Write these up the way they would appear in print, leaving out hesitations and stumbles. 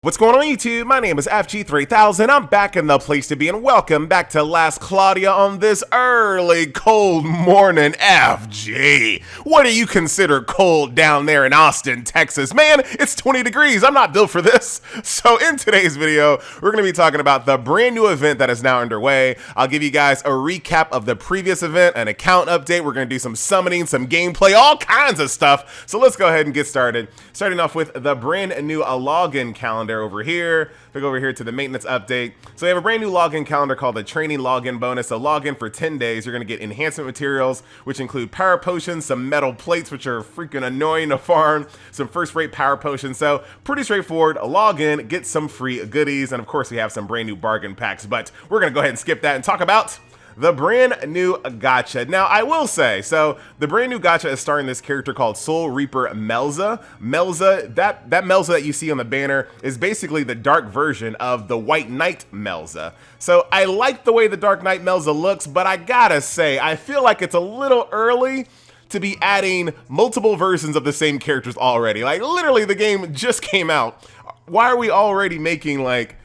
What's going on YouTube? My name is FG3000. I'm back in the place to be and welcome back to Last Claudia on this early cold morning. FG, what do you consider cold down there in Austin, Texas? Man, it's 20 degrees. I'm not built for this. So in today's video, we're going to be talking about the brand new event that is now underway. I'll give you guys a recap of the previous event, an account update. We're going to do some summoning, some gameplay, all kinds of stuff. So let's go ahead and get started. Starting off with the brand new login calendar over here. We go over here to the maintenance update. So we have a brand new login calendar called the training login bonus. So login for 10 days. You're going to get enhancement materials, which include power potions, some metal plates, which are freaking annoying to farm, some first rate power potions. So pretty straightforward. Log in, get some free goodies. And of course we have some brand new bargain packs, but we're going to go ahead and skip that and talk about the brand new gacha. Now, I will say, so the brand new gacha is starring this character called Soul Reaper Melza. Melza, that Melza that you see on the banner is basically the dark version of the White Knight Melza. So I like the way the Dark Knight Melza looks, but I gotta say, I feel like it's a little early to be adding multiple versions of the same characters already. Like, literally, the game just came out. Why are we already making, like,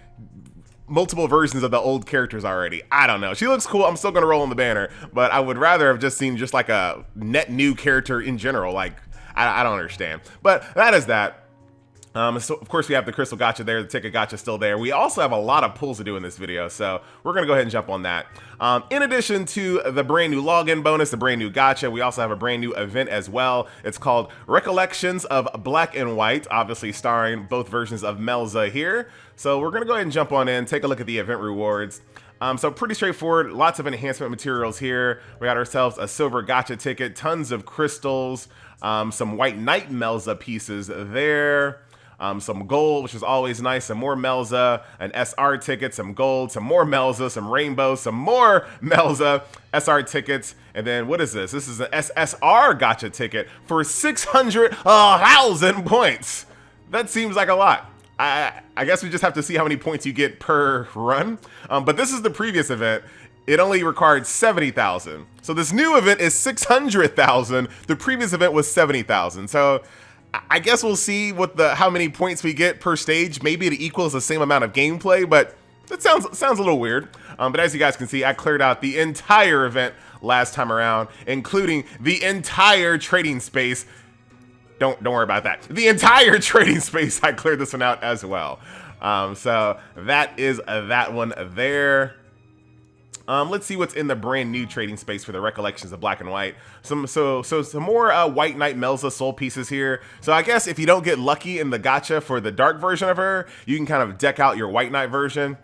multiple versions of the old characters already? I don't know. She looks cool. I'm still gonna roll on the banner, but I would rather have just seen just like a net new character in general. Like, I don't understand. But that is that. So of course we have the crystal gacha there, the ticket gacha still there. We also have a lot of pulls to do in this video, so we're gonna go ahead and jump on that. In addition to the brand new login bonus, the brand new gacha, we also have a brand new event as well. It's called Recollections of Black and White, obviously starring both versions of Melza here. So we're gonna go ahead and jump on in, take a look at the event rewards. So pretty straightforward, lots of enhancement materials here. We got ourselves a silver gacha ticket, tons of crystals, some White Knight Melza pieces there. Some gold, which is always nice, some more Melza, an SR ticket, some gold, some more Melza, some rainbows, some more Melza, SR tickets, and then what is this? This is an SSR gacha ticket for 600,000 points. That seems like a lot. I guess we just have to see how many points you get per run, but this is the previous event. It only required 70,000. So this new event is 600,000. The previous event was 70,000. So I guess we'll see what how many points we get per stage. Maybe it equals the same amount of gameplay, but that sounds a little weird. But as you guys can see, I cleared out the entire event last time around, including the entire trading space. Don't worry about that. The entire trading space, I cleared this one out as well. So that is that one there. Let's see what's in the brand new trading space for the Recollections of Black and White. Some more White Knight Melza soul pieces here. So I guess if you don't get lucky in the gacha for the dark version of her, you can kind of deck out your White Knight version.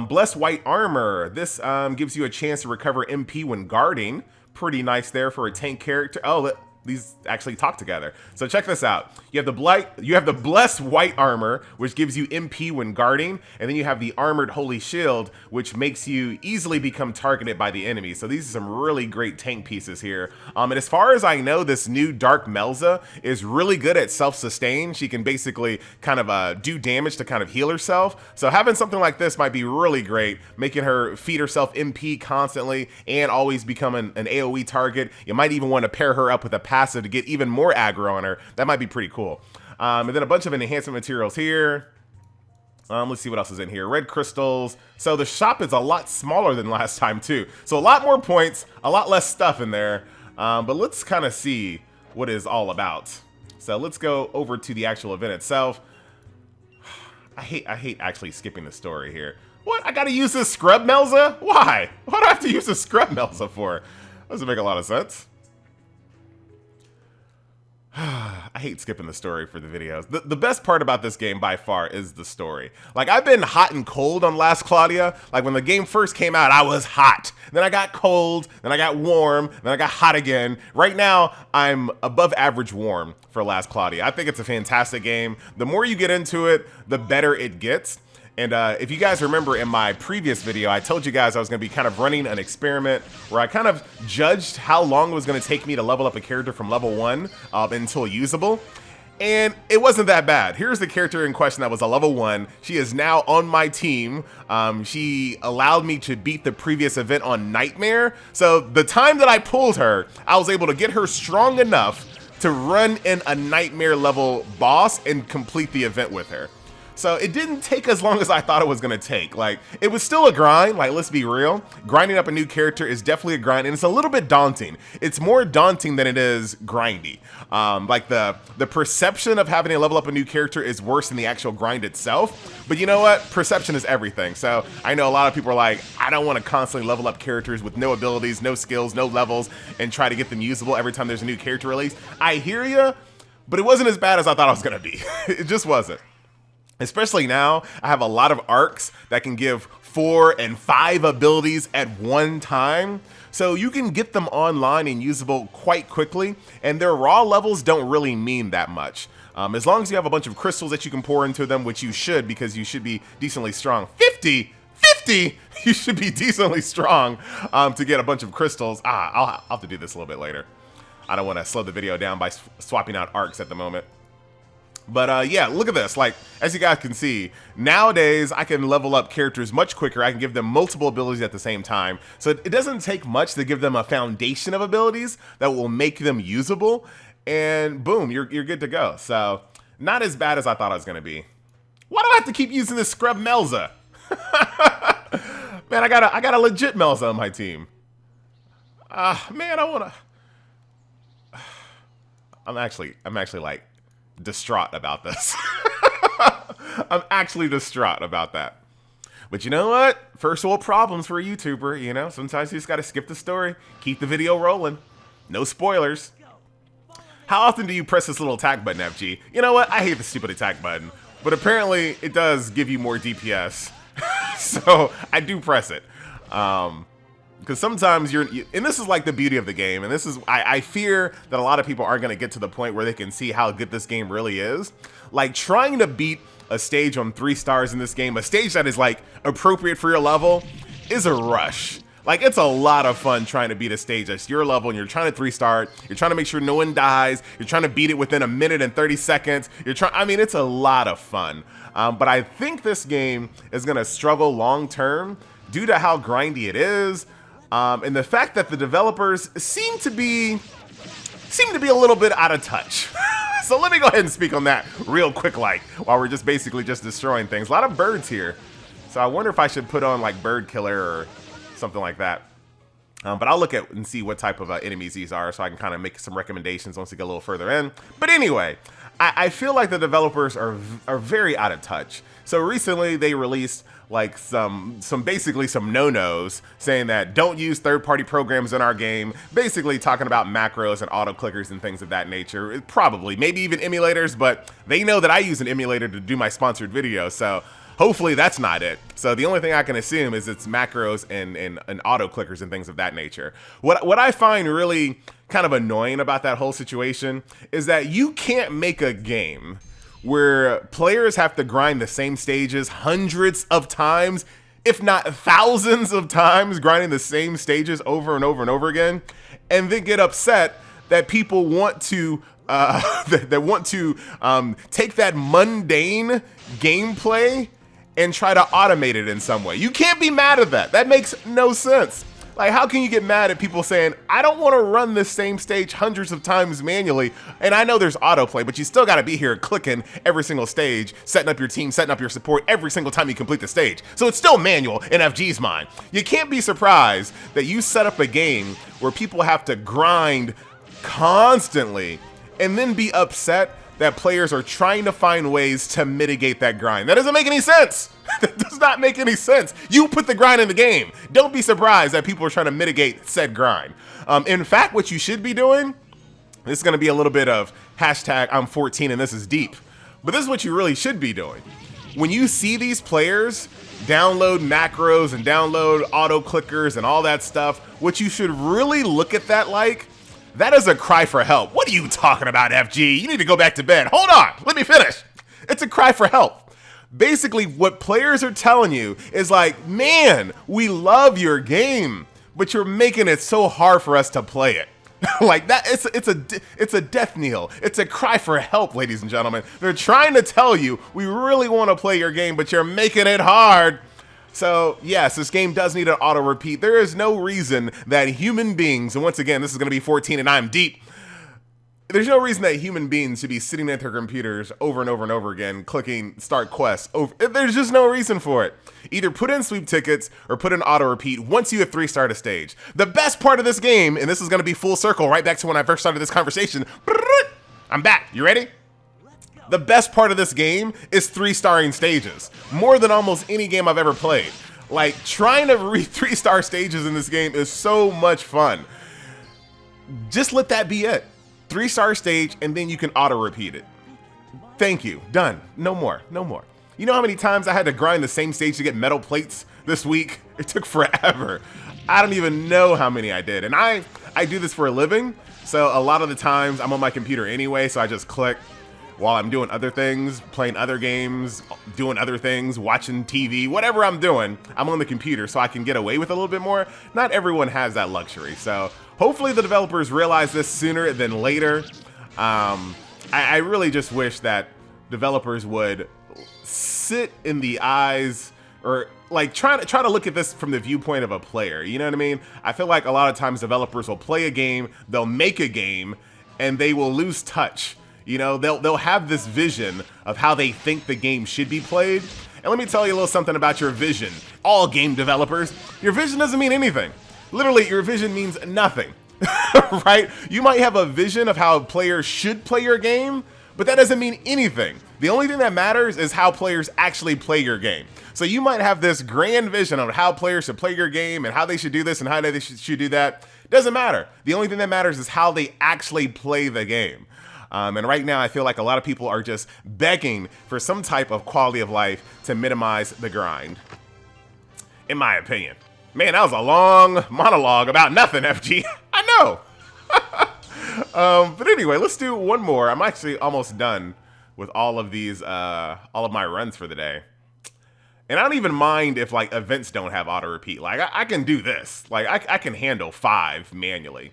Blessed White Armor. This gives you a chance to recover MP when guarding. Pretty nice there for a tank character. Oh, these actually talk together. So check this out. You have the Blessed White Armor, which gives you MP when guarding, and then you have the Armored Holy Shield, which makes you easily become targeted by the enemy. So these are some really great tank pieces here. And as far as I know, this new Dark Melza is really good at self-sustain. She can basically kind of do damage to kind of heal herself. So having something like this might be really great, making her feed herself MP constantly and always become an AoE target. You might even want to pair her up with a passive to get even more aggro on her. That might be pretty cool. And then a bunch of enhancement materials here. Let's see what else is in here. Red crystals. So the shop is a lot smaller than last time too. So a lot more points, a lot less stuff in there. But let's kind of see what it's all about. So let's go over to the actual event itself. I hate actually skipping the story here. What? I gotta use this scrub Melza? Why? What do I have to use this scrub Melza for? Doesn't make a lot of sense. I hate skipping the story for the videos. The best part about this game by far is the story. Like, I've been hot and cold on Last Claudia. Like, when the game first came out, I was hot. Then I got cold, then I got warm, then I got hot again. Right now, I'm above average warm for Last Claudia. I think it's a fantastic game. The more you get into it, the better it gets. And if you guys remember in my previous video, I told you guys I was going to be kind of running an experiment where I kind of judged how long it was going to take me to level up a character from level 1 until usable. And it wasn't that bad. Here's the character in question that was a level 1. She is now on my team. She allowed me to beat the previous event on Nightmare. So the time that I pulled her, I was able to get her strong enough to run in a Nightmare level boss and complete the event with her. So it didn't take as long as I thought it was gonna take. Like, it was still a grind, like, let's be real. Grinding up a new character is definitely a grind, and it's a little bit daunting. It's more daunting than it is grindy. Like, the perception of having to level up a new character is worse than the actual grind itself. But you know what? Perception is everything. So I know a lot of people are like, I don't want to constantly level up characters with no abilities, no skills, no levels, and try to get them usable every time there's a new character release. I hear ya, but it wasn't as bad as I thought it was gonna be. It just wasn't. Especially now, I have a lot of arcs that can give 4 and 5 abilities at one time. So you can get them online and usable quite quickly, and their raw levels don't really mean that much. As long as you have a bunch of crystals that you can pour into them, which you should, because you should be decently strong. 50? You should be decently strong to get a bunch of crystals. I'll have to do this a little bit later. I don't want to slow the video down by swapping out arcs at the moment. But yeah, look at this. Like, as you guys can see, nowadays I can level up characters much quicker. I can give them multiple abilities at the same time. So it doesn't take much to give them a foundation of abilities that will make them usable. And boom, you're good to go. So not as bad as I thought it was going to be. Why do I have to keep using this scrub Melza? Man, I got a legit Melza on my team. Man, I'm actually like distraught about this. I'm actually distraught about that. But you know what? First world problems for a YouTuber, you know? Sometimes you just gotta skip the story, keep the video rolling. No spoilers. How often do you press this little attack button, FG? You know what? I hate the stupid attack button, but apparently it does give you more DPS. So I do press it. Because sometimes and this is like the beauty of the game, and this is, I fear that a lot of people aren't going to get to the point where they can see how good this game really is. Like, trying to beat a stage on 3 stars in this game, a stage that is like appropriate for your level, is a rush. Like, it's a lot of fun trying to beat a stage that's your level, and you're trying to 3-star it. You're trying to make sure no one dies. You're trying to beat it within 1 minute and 30 seconds. I mean, it's a lot of fun. But I think this game is going to struggle long term due to how grindy it is. And the fact that the developers seem to be a little bit out of touch. So let me go ahead and speak on that real quick, like, while we're just basically just destroying things. A lot of birds here. So I wonder if I should put on like bird killer or something like that. But I'll look at and see what type of enemies these are, so I can kind of make some recommendations once we get a little further in. But anyway, I feel like the developers are very out of touch. So recently they released like some basically some no-nos saying that don't use third-party programs in our game, basically talking about macros and auto clickers and things of that nature. Probably, maybe even emulators, but they know that I use an emulator to do my sponsored videos, so hopefully that's not it. So the only thing I can assume is it's macros and auto clickers and things of that nature. What I find really kind of annoying about that whole situation is that you can't make a game where players have to grind the same stages hundreds of times, if not thousands of times, grinding the same stages over and over and over again, and then get upset that people want to take that mundane gameplay and try to automate it in some way. You can't be mad at that. That makes no sense. Like, how can you get mad at people saying, I don't want to run this same stage hundreds of times manually, and I know there's autoplay, but you still got to be here clicking every single stage, setting up your team, setting up your support every single time you complete the stage. So it's still manual in FG's mind. You can't be surprised that you set up a game where people have to grind constantly and then be upset that players are trying to find ways to mitigate that grind. That doesn't make any sense. That does not make any sense. You put the grind in the game. Don't be surprised that people are trying to mitigate said grind. In fact, what you should be doing, this is gonna be a little bit of hashtag I'm 14 and this is deep, but this is what you really should be doing. When you see these players download macros and download auto clickers and all that stuff, what you should really look at that like, that is a cry for help. What are you talking about, FG? You need to go back to bed. Hold on, let me finish. It's a cry for help. Basically, what players are telling you is like, man, we love your game, but you're making it so hard for us to play it. Like that, it's a death knell. It's a cry for help, ladies and gentlemen. They're trying to tell you, we really want to play your game, but you're making it hard. So yes, this game does need an auto repeat. There is no reason that human beings, and once again, this is going to be 14 and I'm deep. there's no reason that human beings should be sitting at their computers over and over and over again, clicking start quests. There's just no reason for it. Either put in sweep tickets or put in auto repeat once you have 3-starred a stage. The best part of this game, and this is going to be full circle right back to when I first started this conversation. I'm back. You ready? The best part of this game is 3-starring stages, more than almost any game I've ever played. Like, trying to read 3-star stages in this game is so much fun. Just let that be it. 3-star stage, and then you can auto-repeat it. Thank you. Done. No more. No more. You know how many times I had to grind the same stage to get metal plates this week? It took forever. I don't even know how many I did. And I do this for a living, so a lot of the times I'm on my computer anyway, so I just click while I'm doing other things, playing other games, doing other things, watching TV, whatever I'm doing, I'm on the computer so I can get away with a little bit more. Not everyone has that luxury, so hopefully the developers realize this sooner than later. I really just wish that developers would sit in the eyes, or like try to look at this from the viewpoint of a player. You know what I mean? I feel like a lot of times developers will play a game, they'll make a game, and they will lose touch. You know, they'll have this vision of how they think the game should be played. And let me tell you a little something about your vision. All game developers, your vision doesn't mean anything. Literally, your vision means nothing, right? You might have a vision of how players should play your game, but that doesn't mean anything. The only thing that matters is how players actually play your game. So you might have this grand vision of how players should play your game and how they should do this and how they should do that. Doesn't matter. The only thing that matters is how they actually play the game. And right now, I feel like a lot of people are just begging for some type of quality of life to minimize the grind, in my opinion. Man, that was a long monologue about nothing, FG. I know. But anyway, let's do one more. I'm actually almost done with all of these, all of my runs for the day. And I don't even mind if like events don't have auto repeat. Like I can do this. Like I can handle 5 manually,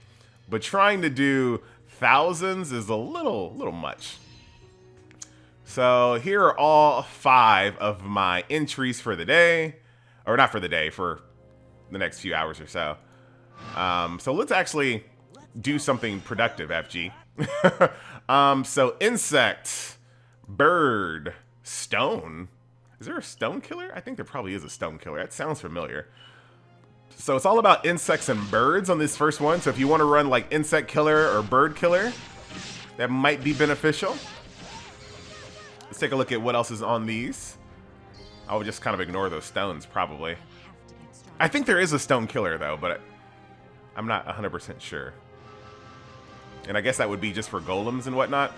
but trying to do thousands is a little much. So here are all 5 of my entries for the day, or not for the day, for the next few hours or so. So let's actually do something productive, FG. So insect, bird, stone. Is there a stone killer? I think there probably is a stone killer. That sounds familiar. So it's all about insects and birds on this first one. So if you want to run like insect killer or bird killer, that might be beneficial. Let's take a look at what else is on these. I would just kind of ignore those stones probably. I think there is a stone killer though, but I'm not 100% sure. And I guess that would be just for golems and whatnot.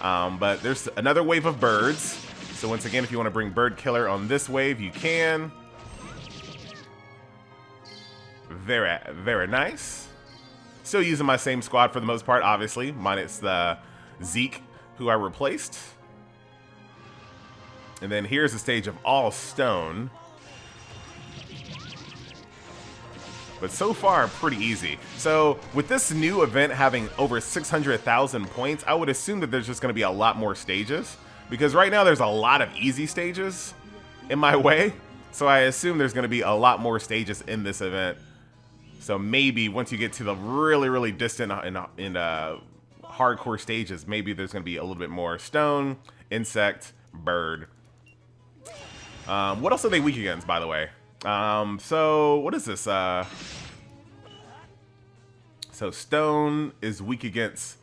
But there's another wave of birds. So once again, if you want to bring bird killer on this wave, you can. Very, very nice. Still using my same squad for the most part, obviously, minus the Zeke, who I replaced. And then here's the stage of all stone. But so far, pretty easy. So with this new event having over 600,000 points, I would assume that there's just going to be a lot more stages. Because right now there's a lot of easy stages in my way. So I assume there's going to be a lot more stages in this event. So maybe once you get to the really, really distant and hardcore stages, maybe there's going to be a little bit more stone, insect, bird. What else are they weak against, by the way? So what is this? So stone is weak against,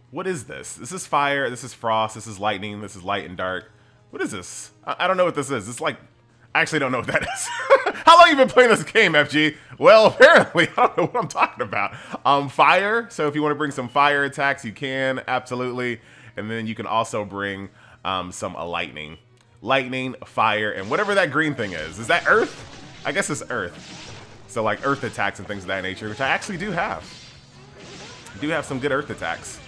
what is this? This is fire, this is frost, this is lightning, this is light and dark. What is this? I don't know what this is. It's like, I actually don't know what that is. How long have you been playing this game, FG? Well, apparently, I don't know what I'm talking about. Fire, so if you want to bring some fire attacks, you can, absolutely. And then you can also bring some lightning. Lightning, fire, and whatever that green thing is. Is that earth? I guess it's earth. So like earth attacks and things of that nature, which I actually do have. I do have some good earth attacks.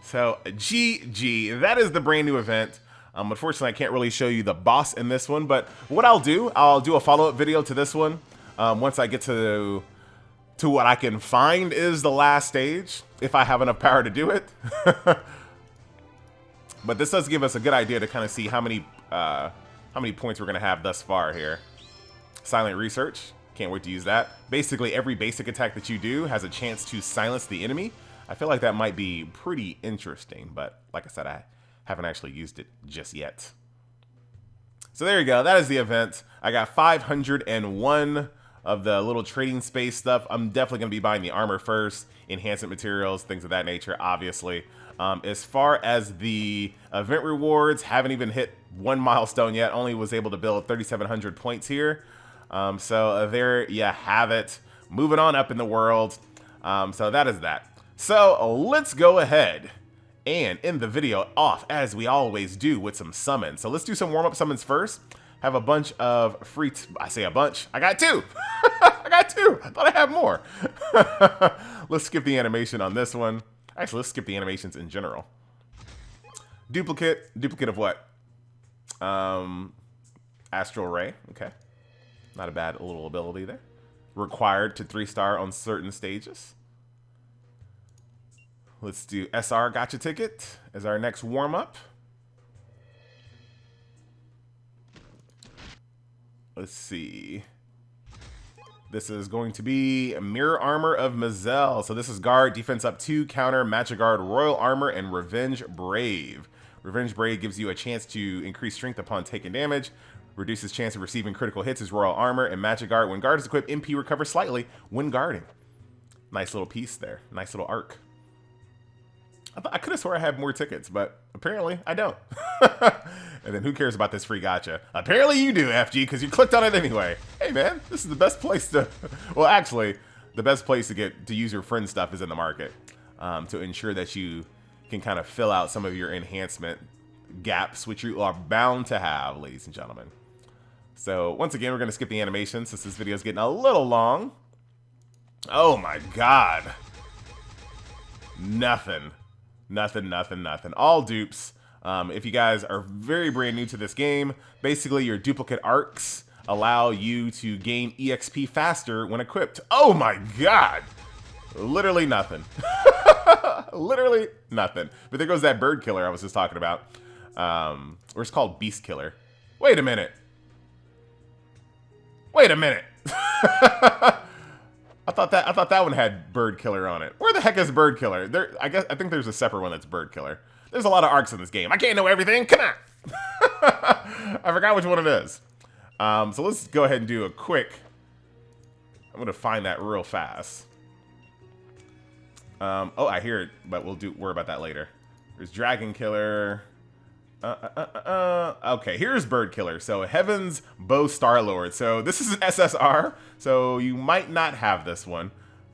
So GG, that is the brand new event. Unfortunately, I can't really show you the boss in this one, but what I'll do a follow-up video to this one once I get to what I can find is the last stage, if I have enough power to do it. But this does give us a good idea to kind of see how many points we're going to have thus far here. Silent Research, can't wait to use that. Basically, every basic attack that you do has a chance to silence the enemy. I feel like that might be pretty interesting, but like I said, I haven't actually used it just yet. So there you go. That is the event. I got 501 of the little trading space stuff. I'm definitely going to be buying the armor first, enhancement materials, things of that nature, obviously. As far as the event rewards, haven't even hit one milestone yet. Only was able to build 3,700 points here. So there you have it. Moving on up in the world. So that is that. So let's go ahead and end the video off as we always do with some summons. So let's do some warm-up summons first. Have a bunch of free, I say a bunch, I got two. I got two, I thought I had more. Let's skip the animation on this one. Actually, let's skip the animations in general. Duplicate of what? Astral Ray, okay. Not a bad little ability there. Required to 3-star on certain stages. Let's do SR Gotcha Ticket as our next warm-up. Let's see. This is going to be Mirror Armor of Melza. So this is guard, defense up 2, counter, magic guard, royal armor, and revenge brave. Revenge brave gives you a chance to increase strength upon taking damage. Reduces chance of receiving critical hits as royal armor, and magic guard. When guard is equipped, MP recovers slightly when guarding. Nice little piece there. Nice little arc. I could have swore I had more tickets, but apparently I don't. And then who cares about this free gacha? Apparently you do, FG, because you clicked on it anyway. Hey man, this is the best place to, well actually, the best place to use your friend stuff is in the market. To ensure that you can kind of fill out some of your enhancement gaps, which you are bound to have, ladies and gentlemen. So once again, we're going to skip the animation since this video is getting a little long. Oh my god. Nothing. All dupes. If you guys are very brand new to this game, basically your duplicate arcs allow you to gain EXP faster when equipped. Oh my god. Literally nothing. Literally nothing. But there goes that bird killer I was just talking about. Or it's called Beast Killer. Wait a minute. I thought that one had Bird Killer on it. Where the heck is Bird Killer? I think there's a separate one that's Bird Killer. There's a lot of arcs in this game. I can't know everything. Come on. I forgot which one it is. So let's go ahead and do a quick. I'm gonna find that real fast. Oh, I hear it, but worry about that later. There's Dragon Killer. Okay, here's Bird Killer. So Heaven's Bow Star-Lord. So this is an SSR, so you might not have this one.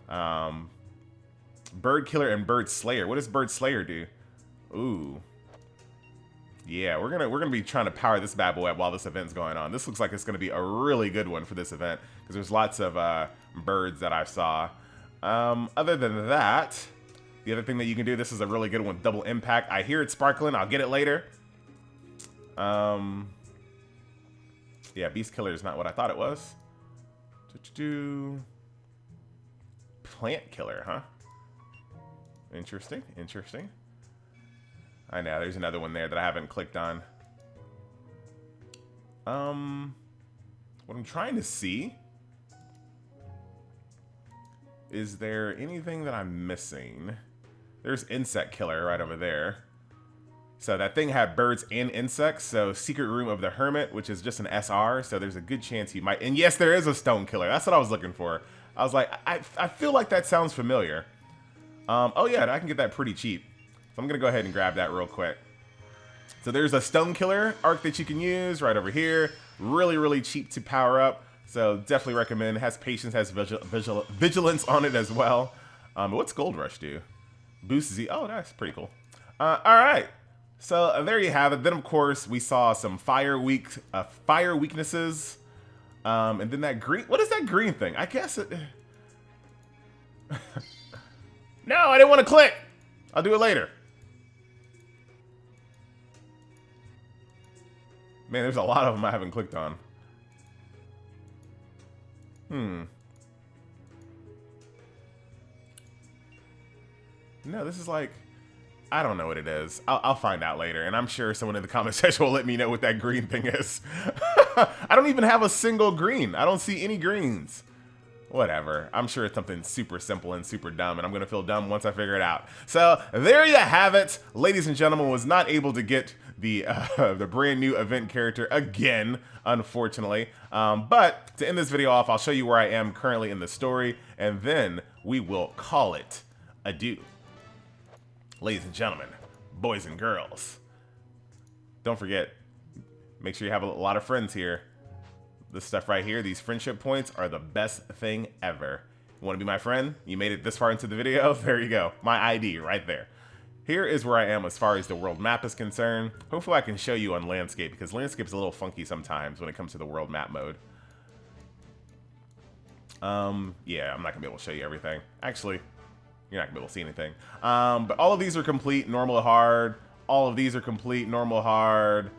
Bird Killer and Bird Slayer. What does Bird Slayer do? Ooh. Yeah, we're gonna be trying to power this bad boy up while this event's going on. This looks like it's gonna be a really good one for this event because there's lots of birds that I saw. Other than that, the other thing that you can do, this is a really good one, Double Impact. I hear it sparkling. I'll get it later. Yeah, Beast Killer is not what I thought it was. Plant Killer, huh? Interesting. I know, there's another one there that I haven't clicked on. What I'm trying to see, is there anything that I'm missing? There's Insect Killer right over there. So that thing had birds and insects. So Secret Room of the Hermit, which is just an SR. So there's a good chance you might. And yes, there is a Stone Killer. That's what I was looking for. I was like, I feel like that sounds familiar. Oh yeah, I can get that pretty cheap. So I'm gonna go ahead and grab that real quick. So there's a Stone Killer arc that you can use right over here. Really cheap to power up. So definitely recommend. It has patience, has vigilance on it as well. What's Gold Rush do? Boost Z. Oh, that's pretty cool. All right. So there you have it. Then of course we saw some fire weaknesses, and then that green. What is that green thing? I guess it. No, I didn't want to click. I'll do it later. Man, there's a lot of them I haven't clicked on. No, this is like. I don't know what it is. I'll find out later, and I'm sure someone in the comment section will let me know what that green thing is. I don't even have a single green. I don't see any greens. Whatever. I'm sure it's something super simple and super dumb, and I'm going to feel dumb once I figure it out. So there you have it. Ladies and gentlemen, was not able to get the brand new event character again, unfortunately. But to end this video off, I'll show you where I am currently in the story, and then we will call it adieu. Ladies and gentlemen, boys and girls, don't forget, make sure you have a lot of friends here. This stuff right here, these friendship points, are the best thing ever. You want to be my friend? You made it this far into the video? There you go. My ID right there. Here is where I am as far as the world map is concerned. Hopefully I can show you on landscape, because landscape is a little funky sometimes when it comes to the world map mode. Yeah, I'm not gonna be able to show you everything. Actually, you're not gonna be able to see anything. But all of these are complete, normal, hard. All of these are complete, normal, hard.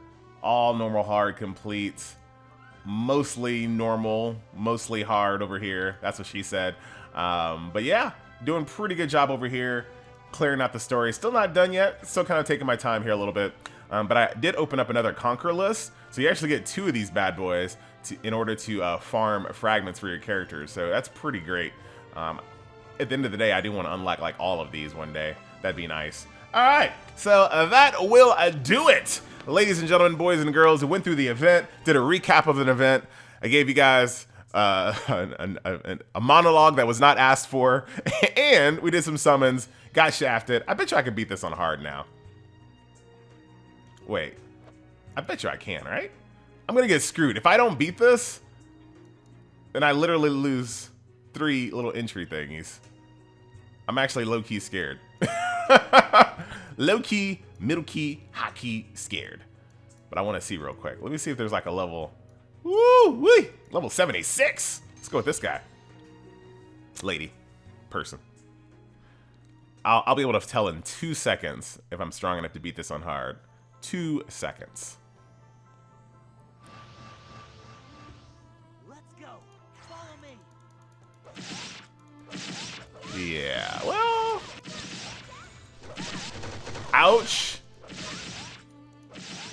All normal, hard, complete. Mostly normal, mostly hard over here. That's what she said. But yeah, doing pretty good job over here, clearing out the story. Still not done yet. Still kind of taking my time here a little bit. But I did open up another conquer list, so you actually get 2 of these bad boys in order to farm fragments for your characters. So that's pretty great. At the end of the day, I do want to unlock like all of these one day. That'd be nice. All right, so that will do it. Ladies and gentlemen, boys and girls, who went through the event, did a recap of an event. I gave you guys a monologue that was not asked for, and we did some summons, got shafted. I bet you I could beat this on hard now. Wait, I bet you I can, right? I'm gonna get screwed. If I don't beat this, then I literally lose 3 little entry thingies. I'm actually low-key scared. Low-key, middle key, high key, scared. But I want to see real quick. Let me see if there's like a level. Woo-wee! Level 76. Let's go with this guy. Lady. Person. I'll be able to tell in 2 seconds if I'm strong enough to beat this on hard. 2 seconds. Let's go. Follow me. Yeah, well. Ouch.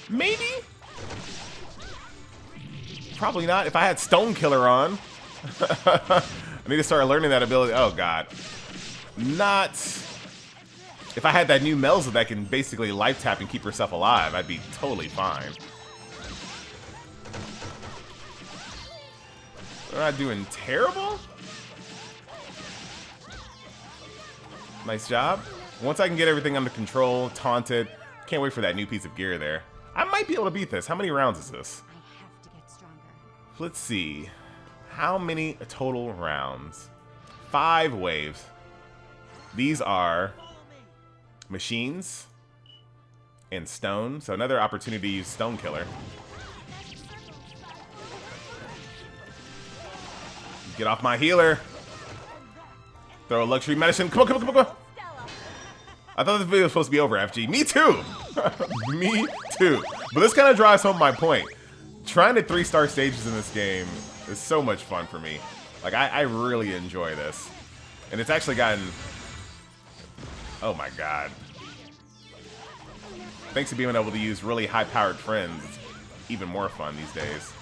Maybe? Probably not. If I had Stone Killer on. I need to start learning that ability. Oh, God. Not. If I had that new Melza that can basically life tap and keep herself alive, I'd be totally fine. They're not doing terrible. Nice job. Once I can get everything under control, taunted, can't wait for that new piece of gear there. I might be able to beat this. How many rounds is this? I have to get stronger. Let's see. How many total rounds? 5 waves. These are machines and stone. So another opportunity to use Stone Killer. Get off my healer. Throw a luxury medicine. Come on, come on, come on, come on. I thought this video was supposed to be over, FG. Me too. Me too. But this kind of drives home my point. Trying to 3-star stages in this game is so much fun for me. Like, I really enjoy this. And it's actually gotten... Oh my God. Thanks to being able to use really high-powered friends, it's even more fun these days.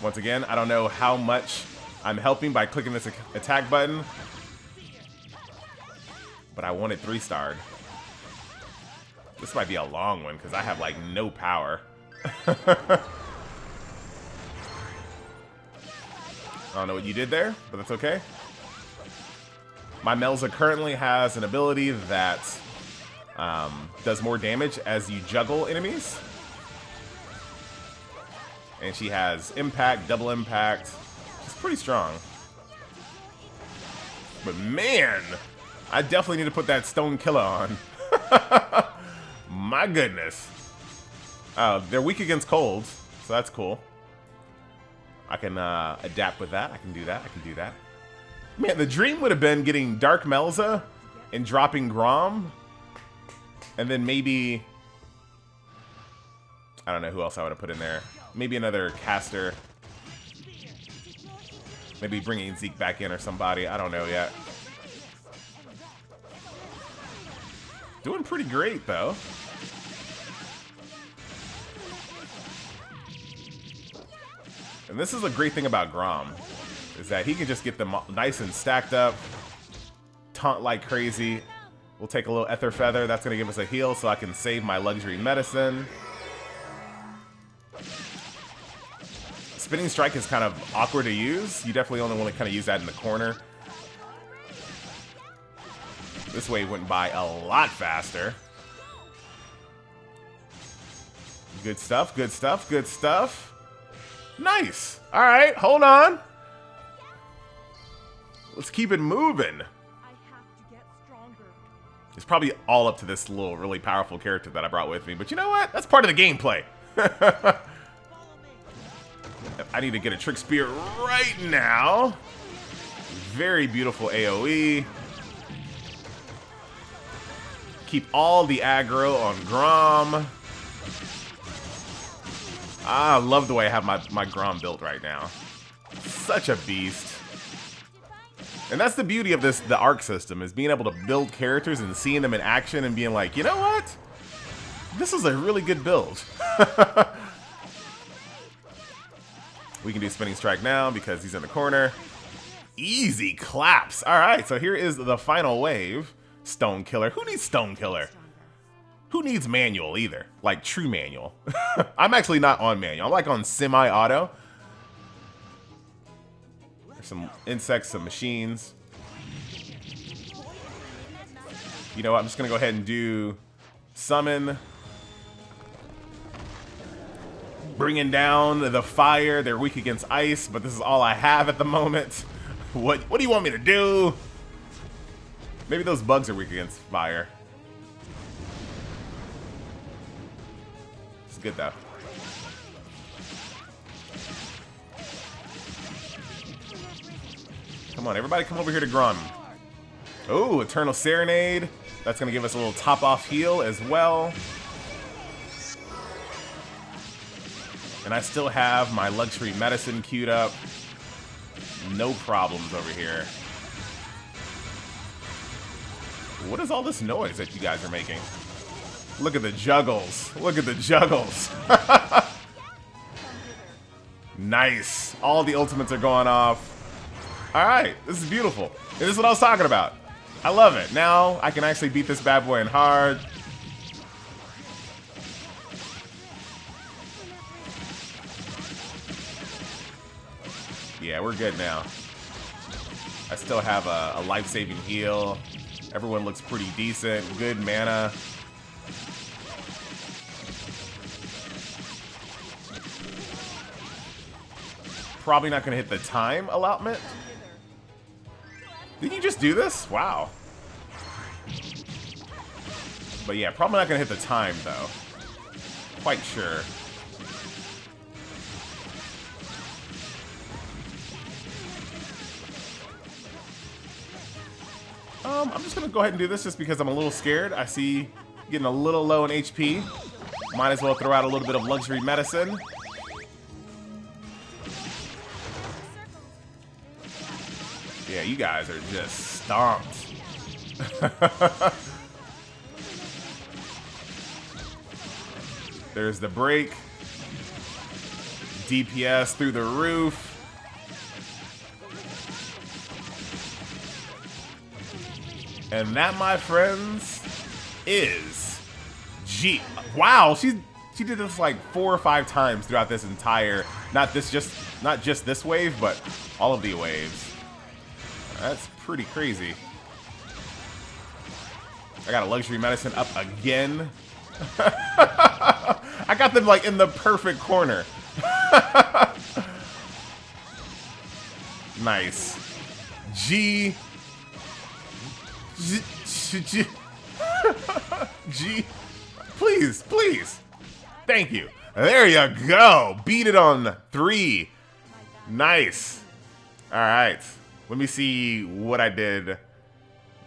Once again, I don't know how much I'm helping by clicking this attack button, but I want it 3-starred. This might be a long one because I have like no power. I don't know what you did there, but that's okay. My Melza currently has an ability that does more damage as you juggle enemies. And she has impact, double impact. She's pretty strong. But man, I definitely need to put that Stone Killer on. My goodness. They're weak against cold, so that's cool. I can adapt with that. I can do that. I can do that. Man, the dream would have been getting Dark Melza and dropping Grom. And then maybe... I don't know who else I would have put in there. Maybe another caster. Maybe bringing Zeke back in or somebody. I don't know yet. Doing pretty great, though. And this is a great thing about Grom. is that he can just get them nice and stacked up, taunt like crazy. We'll take a little Ether Feather. That's going to give us a heal so I can save my luxury medicine. Spinning Strike is kind of awkward to use. You definitely only want to kind of use that in the corner. This wave went by a lot faster. Good stuff, good stuff, good stuff. Nice. All right, hold on. Let's keep it moving. I have to get stronger. It's probably all up to this little really powerful character that I brought with me, but you know what? That's part of the gameplay. Follow me. I need to get a Trick Spear right now. Very beautiful AoE. Keep all the aggro on Grom. I love the way I have my Grom built right now. Such a beast. And that's the beauty of the Arc system, is being able to build characters and seeing them in action and being like, you know what? This is a really good build. We can do Spinning Strike now because he's in the corner. Easy claps. All right, so here is the final wave. Stone Killer. Who needs Stone Killer? Who needs manual either? Like true manual. I'm actually not on manual. I'm like on semi-auto. There's some insects, some machines. You know what? I'm just going to go ahead and do Summon. Bringing down the fire. They're weak against ice, but this is all I have at the moment. What do you want me to do? Maybe those bugs are weak against fire. It's good though. Come on, everybody come over here to Grom. Oh, Eternal Serenade. That's going to give us a little top-off heal as well. And I still have my luxury medicine queued up. No problems over here. What is all this noise that you guys are making? Look at the juggles. Look at the juggles. Nice. All the ultimates are going off. All right. This is beautiful. And this is what I was talking about. I love it. Now I can actually beat this bad boy in hard. Yeah, we're good now. I still have a life-saving heal. Everyone looks pretty decent. Good mana. Probably not going to hit the time allotment. Did you just do this? Wow. But yeah, probably not going to hit the time, though. Quite sure. I'm just gonna go ahead and do this just because I'm a little scared. I see getting a little low in HP. Might as well throw out a little bit of luxury medicine. Yeah, you guys are just stomped. There's the break. DPS through the roof. And that, my friends, is G. Wow, she did this like 4 or 5 times throughout this entire, not just this wave, but all of the waves. That's pretty crazy. I got a luxury medicine up again. I got them like in the perfect corner. Nice. G. Please, please. Thank you. There you go. Beat it on 3. Nice. All right. Let me see what I did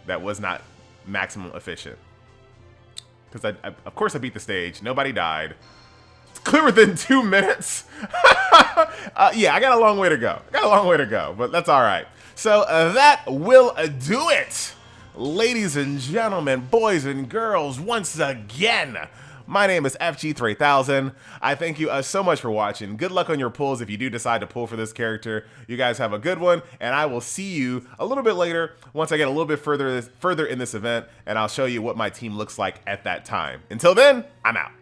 that was not maximum efficient. Because of course I beat the stage. Nobody died. It's clear within 2 minutes. Yeah, I got a long way to go. But that's all right. So that will do it. Ladies and gentlemen, boys and girls, once again, My name is FG3000. I thank you so much for watching. Good luck on your pulls if you do decide to pull for this character. You guys have a good one, and I will see you a little bit later once I get a little bit further in this event, and I'll show you what my team looks like at that time. Until then, I'm out.